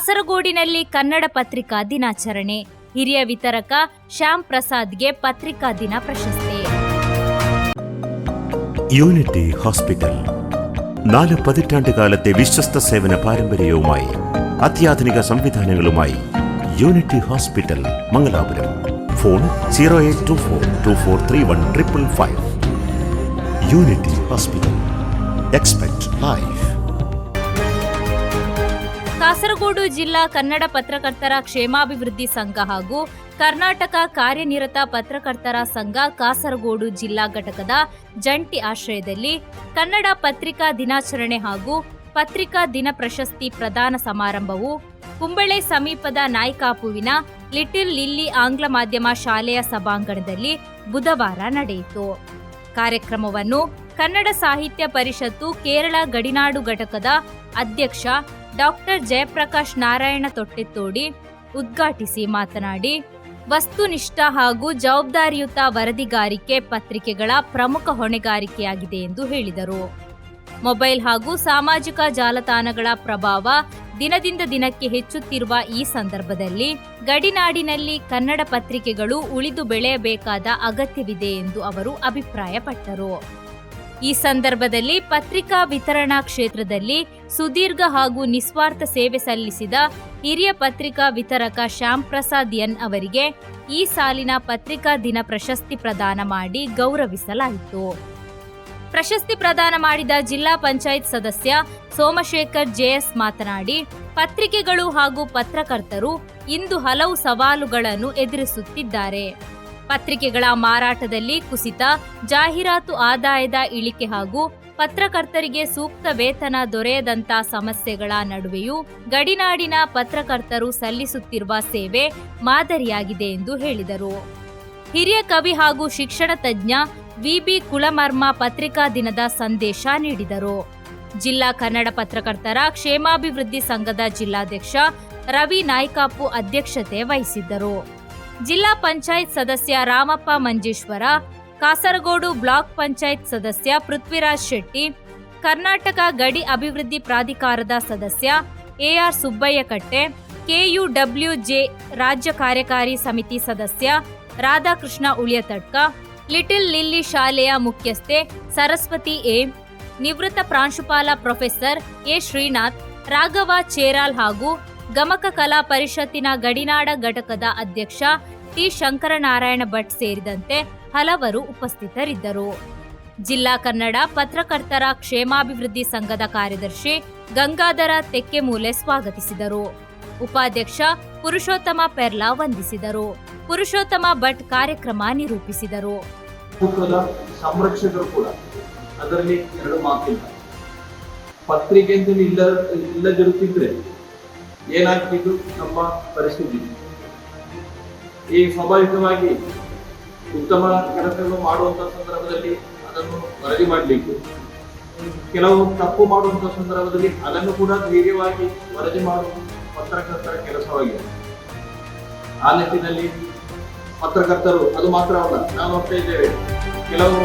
ಕಾಸರಗೋಡಿನಲ್ಲಿ ಕನ್ನಡ ಪತ್ರಿಕಾ ದಿನಾಚರಣೆ. ಹಿರಿಯ ವಿತರಕ ಶ್ಯಾಮ್ ಪ್ರಸಾದ್ಗೆ ಪತ್ರಿಕಾ ದಿನ ಪ್ರಶಸ್ತಿ. യൂണിറ്റി ഹോസ്പിറ്റൽ 4 പതിറ്റാണ്ടുകാലത്തെ വിശ്വസ്ത സേവന പാരമ്പര്യവുമായി അത്യാധുനിക സംവിധാനങ്ങളുമായി unity hospital Mangalapuram. Phone 0824243155. Unity hospital. Expect life. Kasaragod ಜಿಲ್ಲಾ ಕನ್ನಡ ಪತ್ರಕರ್ತರ ಕ್ಷೇಮಾಭಿವೃದ್ಧಿ ಸಂಘ ಹಾಗೂ ಕರ್ನಾಟಕ ಕಾರ್ಯನಿರತ ಪತ್ರಕರ್ತರ ಸಂಘ ಕಾಸರಗೋಡು ಜಿಲ್ಲಾ ಘಟಕದ ಜಂಟಿ ಆಶ್ರಯದಲ್ಲಿ ಕನ್ನಡ ಪತ್ರಿಕಾ ದಿನಾಚರಣೆ ಹಾಗೂ ಪತ್ರಿಕಾ ದಿನ ಪ್ರಶಸ್ತಿ ಪ್ರದಾನ ಸಮಾರಂಭವು ಕುಂಬಳೆ ಸಮೀಪದ ನಾಯ್ಕಾಪುವಿನ ಲಿಟಲ್ ಲಿಲ್ಲಿ ಆಂಗ್ಲ ಮಾಧ್ಯಮ ಶಾಲೆಯ ಸಭಾಂಗಣದಲ್ಲಿ ಬುಧವಾರ ನಡೆಯಿತು. ಕಾರ್ಯಕ್ರಮವನ್ನು ಕನ್ನಡ ಸಾಹಿತ್ಯ ಪರಿಷತ್ತು ಕೇರಳ ಗಡಿನಾಡು ಘಟಕದ ಅಧ್ಯಕ್ಷ ಡಾಕ್ಟರ್ ಜಯಪ್ರಕಾಶ್ ನಾರಾಯಣ ತೊಟ್ಟೆತ್ತೋಡಿ ಉದ್ಘಾಟಿಸಿ ಮಾತನಾಡಿ, ವಸ್ತುನಿಷ್ಠ ಹಾಗೂ ಜವಾಬ್ದಾರಿಯುತ ವರದಿಗಾರಿಕೆ ಪತ್ರಿಕೆಗಳ ಪ್ರಮುಖ ಹೊಣೆಗಾರಿಕೆಯಾಗಿದೆ ಎಂದು ಹೇಳಿದರು. ಮೊಬೈಲ್ ಹಾಗೂ ಸಾಮಾಜಿಕ ಜಾಲತಾಣಗಳ ಪ್ರಭಾವ ದಿನದಿಂದ ದಿನಕ್ಕೆ ಹೆಚ್ಚುತ್ತಿರುವ ಈ ಸಂದರ್ಭದಲ್ಲಿ ಗಡಿನಾಡಿನಲ್ಲಿ ಕನ್ನಡ ಪತ್ರಿಕೆಗಳು ಉಳಿದು ಬೆಳೆಯಬೇಕಾದ ಅಗತ್ಯವಿದೆ ಎಂದು ಅವರು ಅಭಿಪ್ರಾಯಪಟ್ಟರು. ಈ ಸಂದರ್ಭದಲ್ಲಿ ಪತ್ರಿಕಾ ವಿತರಣಾ ಕ್ಷೇತ್ರದಲ್ಲಿ ಸುದೀರ್ಘ ಹಾಗೂ ನಿಸ್ವಾರ್ಥ ಸೇವೆ ಸಲ್ಲಿಸಿದ ಹಿರಿಯ ಪತ್ರಿಕಾ ವಿತರಕ ಶ್ಯಾಮ್ ಪ್ರಸಾದ್ ಎನ್ ಅವರಿಗೆ ಈ ಸಾಲಿನ ಪತ್ರಿಕಾ ದಿನ ಪ್ರಶಸ್ತಿ ಪ್ರದಾನ ಮಾಡಿ ಗೌರವಿಸಲಾಯಿತು. ಪ್ರಶಸ್ತಿ ಪ್ರದಾನ ಮಾಡಿದ ಜಿಲ್ಲಾ ಪಂಚಾಯತ್ ಸದಸ್ಯ ಸೋಮಶೇಖರ್ ಜೆಎಸ್ ಮಾತನಾಡಿ, ಪತ್ರಿಕೆಗಳು ಹಾಗೂ ಪತ್ರಕರ್ತರು ಇಂದು ಹಲವು ಸವಾಲುಗಳನ್ನು ಎದುರಿಸುತ್ತಿದ್ದಾರೆ. ಪತ್ರಿಕೆಗಳ ಮಾರಾಟದಲ್ಲಿ ಕುಸಿತ, ಜಾಹೀರಾತು ಆದಾಯದ ಇಳಿಕೆ ಹಾಗೂ ಪತ್ರಕರ್ತರಿಗೆ ಸೂಕ್ತ ವೇತನ ದೊರೆಯದಂಥ ಸಮಸ್ಯೆಗಳ ನಡುವೆಯೂ ಗಡಿನಾಡಿನ ಪತ್ರಕರ್ತರು ಸಲ್ಲಿಸುತ್ತಿರುವ ಸೇವೆ ಮಾದರಿಯಾಗಿದೆ ಎಂದು ಹೇಳಿದರು. ಹಿರಿಯ ಕವಿ ಹಾಗೂ ಶಿಕ್ಷಣ ತಜ್ಞ ವಿ.ಬಿ. ಕುಲಮರ್ಮ ಪತ್ರಿಕಾ ದಿನದ ಸಂದೇಶ ನೀಡಿದರು. ಜಿಲ್ಲಾ ಕನ್ನಡ ಪತ್ರಕರ್ತರ ಕ್ಷೇಮಾಭಿವೃದ್ಧಿ ಸಂಘದ ಜಿಲ್ಲಾಧ್ಯಕ್ಷ ರವಿ ನಾಯ್ಕಾಪು ಅಧ್ಯಕ್ಷತೆ ವಹಿಸಿದ್ದರು. ಜಿಲ್ಲಾ ಪಂಚಾಯತ್ ಸದಸ್ಯ ರಾಮಪ್ಪ ಮಂಜೇಶ್ವರ, ಕಾಸರಗೋಡು ಬ್ಲಾಕ್ ಪಂಚಾಯತ್ ಸದಸ್ಯ ಪೃಥ್ವಿರಾಜ್ ಶೆಟ್ಟಿ, ಕರ್ನಾಟಕ ಗಡಿ ಅಭಿವೃದ್ಧಿ ಪ್ರಾಧಿಕಾರದ ಸದಸ್ಯ ಎಆರ್ ಸುಬ್ಬಯ್ಯ ಕಟ್ಟೆ, ಕೆಯುಡಬ್ಲ್ಯೂಜೆ ರಾಜ್ಯ ಕಾರ್ಯಕಾರಿ ಸಮಿತಿ ಸದಸ್ಯ ರಾಧಾಕೃಷ್ಣ ಉಳಿಯತಡ್ಕ, ಲಿಟಲ್ ಲಿಲ್ಲಿ ಶಾಲೆಯ ಮುಖ್ಯಸ್ಥೆ ಸರಸ್ವತಿ ಎ, ನಿವೃತ್ತ ಪ್ರಾಂಶುಪಾಲ ಪ್ರೊಫೆಸರ್ ಎ ಶ್ರೀನಾಥ್, ರಾಘವ ಚೇರಾಲ್ ಹಾಗೂ ಗಮಕ ಕಲಾ ಪರಿಷತ್ತಿನ ಗಡಿನಾಡ ಘಟಕದ ಅಧ್ಯಕ್ಷ ಟಿ ಶಂಕರನಾರಾಯಣ ಭಟ್ ಸೇರಿದಂತೆ ಹಲವರು ಉಪಸ್ಥಿತರಿದ್ದರು. ಜಿಲ್ಲಾ ಕನ್ನಡ ಪತ್ರಕರ್ತರ ಕ್ಷೇಮಾಭಿವೃದ್ಧಿ ಸಂಘದ ಕಾರ್ಯದರ್ಶಿ ಗಂಗಾಧರ ತೆಕ್ಕೆಮೂಲೆ ಸ್ವಾಗತಿಸಿದರು. ಉಪಾಧ್ಯಕ್ಷ ಪುರುಷೋತ್ತಮ ಪೆರ್ಲಾ ವಂದಿಸಿದರು. ಪುರುಷೋತ್ತಮ ಭಟ್ ಕಾರ್ಯಕ್ರಮ ನಿರೂಪಿಸಿದರು. ಸಂರಕ್ಷಕರು ಕೂಡ ಅದರಲ್ಲಿ ಎರಡು ಮಾತಿಲ್ಲ. ಪತ್ರಿಕೆ ಅಂತ ಇಲ್ಲದಿರುತ್ತಿದ್ರೆ ಏನಾಗ್ತಿದ್ದು ನಮ್ಮ ಪರಿಸ್ಥಿತಿ. ಈ ಸ್ವಾಭಾವಿಕವಾಗಿ ಉತ್ತಮ ಕೆಲಸಗಳು ಮಾಡುವಂತಹ ಸಂದರ್ಭದಲ್ಲಿ ಅದನ್ನು ವರದಿ ಮಾಡಬೇಕು. ಕೆಲವು ತಪ್ಪು ಮಾಡುವಂತಹ ಸಂದರ್ಭದಲ್ಲಿ ಅದನ್ನು ಕೂಡ ಧೈರ್ಯವಾಗಿ ವರದಿ ಮಾಡುವುದು ಪತ್ರಕರ್ತರ ಕೆಲಸವಾಗಿದೆ. ಆ ನಿಟ್ಟಿನಲ್ಲಿ ಪತ್ರಕರ್ತರು ಅದು ಮಾತ್ರವಲ್ಲ, ನಾವು ನೋಡ್ತಾ ಇದ್ದೇವೆ ಕೆಲವು